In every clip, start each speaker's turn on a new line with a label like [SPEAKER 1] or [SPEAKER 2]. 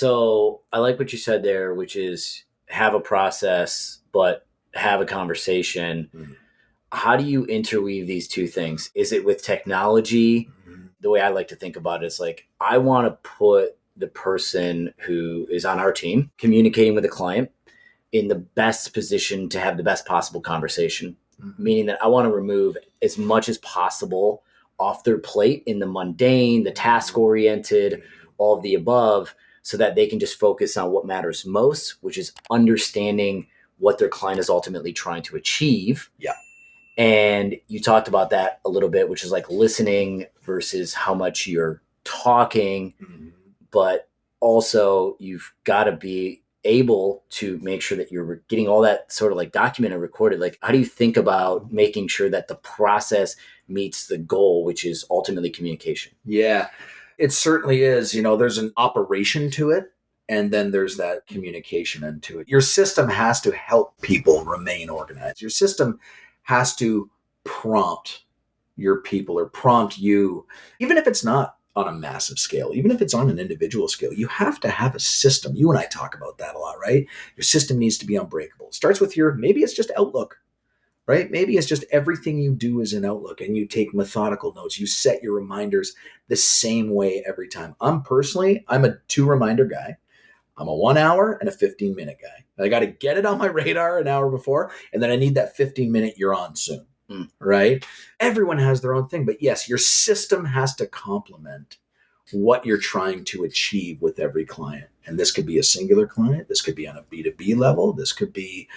[SPEAKER 1] So I like what you said there, which is have a process, but have a conversation.
[SPEAKER 2] Mhm.
[SPEAKER 1] How do you interweave these two things? Is it with technology?
[SPEAKER 2] Mhm.
[SPEAKER 1] The way I like to think about it is like, I want to put the person who is on our team communicating with the client in the best position to have the best possible conversation,
[SPEAKER 2] Mhm.
[SPEAKER 1] meaning that I want to remove as much as possible off their plate in the mundane, the task oriented, all of the above, so that they can just focus on what matters most, which is understanding what their client is ultimately trying to achieve.
[SPEAKER 2] Yeah.
[SPEAKER 1] And you talked about that a little bit, which is like listening versus how much you're talking,
[SPEAKER 2] Mhm.
[SPEAKER 1] but also you've got to be able to make sure that you're getting all that sort of like documented, recorded. Like, how do you think about making sure that the process meets the goal, which is ultimately communication?
[SPEAKER 2] Yeah, it certainly is. There's an operation to it, and then there's that communication end to it. Your system has to help people remain organized. Your system has to prompt your people or prompt you, even if it's not on a massive scale, even if it's on an individual scale. You have to have a system. You and I talk about that a lot, right? Your system needs to be unbreakable. It starts with maybe it's just Outlook. Right? Maybe it's just everything you do is in Outlook and you take methodical notes. You set your reminders the same way every time. I'm a 2 reminder guy. I'm a 1 hour and a 15-minute guy. I got to get it on my radar an hour before, and then I need that 15-minute you're on soon. Right? Everyone has their own thing. But yes, your system has to complement what you're trying to achieve with every client. And this could be a singular client. This could be on a B2B level. This could be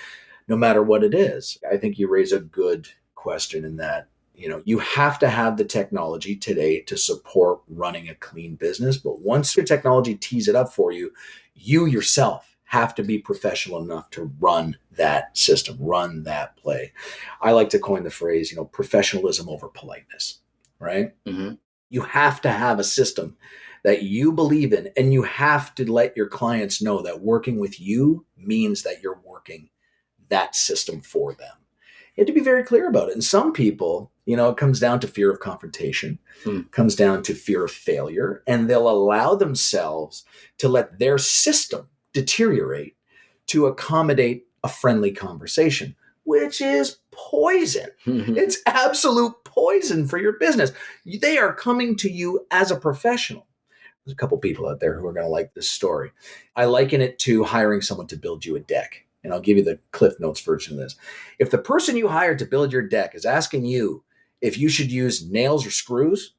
[SPEAKER 2] no matter what it is. I think you raise a good question in that, you have to have the technology today to support running a clean business. But once your technology tees it up for you, you yourself have to be professional enough to run that system, run that play. I like to coin the phrase, professionalism over politeness, right?
[SPEAKER 1] Mm-hmm.
[SPEAKER 2] You have to have a system that you believe in, and you have to let your clients know that working with you means that you're working that system for them. You have to be very clear about it. And some people, it comes down to fear of confrontation, comes down to fear of failure, and they'll allow themselves to let their system deteriorate to accommodate a friendly conversation, which is poison. It's absolute poison for your business. They are coming to you as a professional. There's a couple people out there who are going to like this story. I liken it to hiring someone to build you a deck. And I'll give you the Cliff Notes version of this. If the person you hired to build your deck is asking you if you should use nails or screws,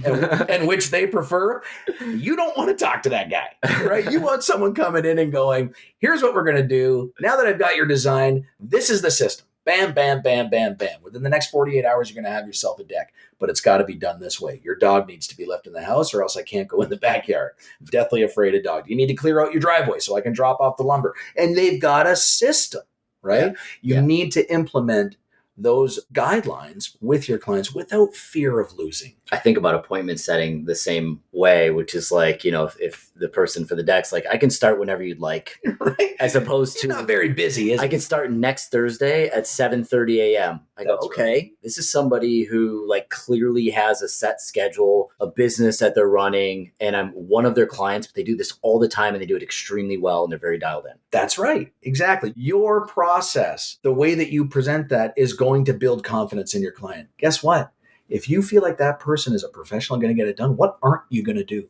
[SPEAKER 2] and which they prefer, you don't want to talk to that guy, right? You want someone coming in and going, here's what we're going to do. Now that I've got your design, this is the system. Bam, bam, bam, bam, bam. Within the next 48 hours, you're going to have yourself a deck, but it's got to be done this way. Your dog needs to be left in the house or else I can't go in the backyard. I'm deathly afraid of dog. You need to clear out your driveway so I can drop off the lumber. And they've got a system, right? You need to implement those guidelines with your clients without fear of losing.
[SPEAKER 1] I think about appointment setting the same way, which is like, if the person for the deck's like, I can start whenever you'd like,
[SPEAKER 2] right?
[SPEAKER 1] As opposed to,
[SPEAKER 2] You're not very busy, is
[SPEAKER 1] I
[SPEAKER 2] it?
[SPEAKER 1] can start next Thursday at 7:30 a.m. I go,
[SPEAKER 2] That's
[SPEAKER 1] okay,
[SPEAKER 2] right.
[SPEAKER 1] This is somebody who like clearly has a set schedule, a business that they're running, and I'm one of their clients, but they do this all the time and they do it extremely well and they're very dialed in.
[SPEAKER 2] That's right. Exactly. Your process, the way that you present that is going to build confidence in your client. Guess what? If you feel like that person is a professional going to get it done, what aren't you going to do?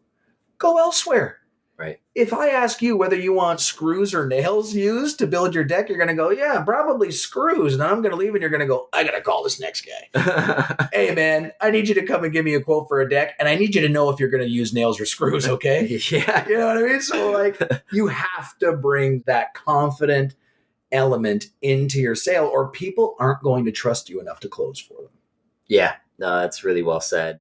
[SPEAKER 2] Go elsewhere.
[SPEAKER 1] Right.
[SPEAKER 2] If I ask you whether you want screws or nails used to build your deck, you're going to go, yeah, probably screws. And then I'm going to leave and you're going to go, I got to call this next guy. Hey, man, I need you to come and give me a quote for a deck. And I need you to know if you're going to use nails or screws, okay?
[SPEAKER 1] Yeah.
[SPEAKER 2] You know what I mean? So like you have to bring that confident element into your sale or people aren't going to trust you enough to close for them.
[SPEAKER 1] Yeah. No, that's really well said.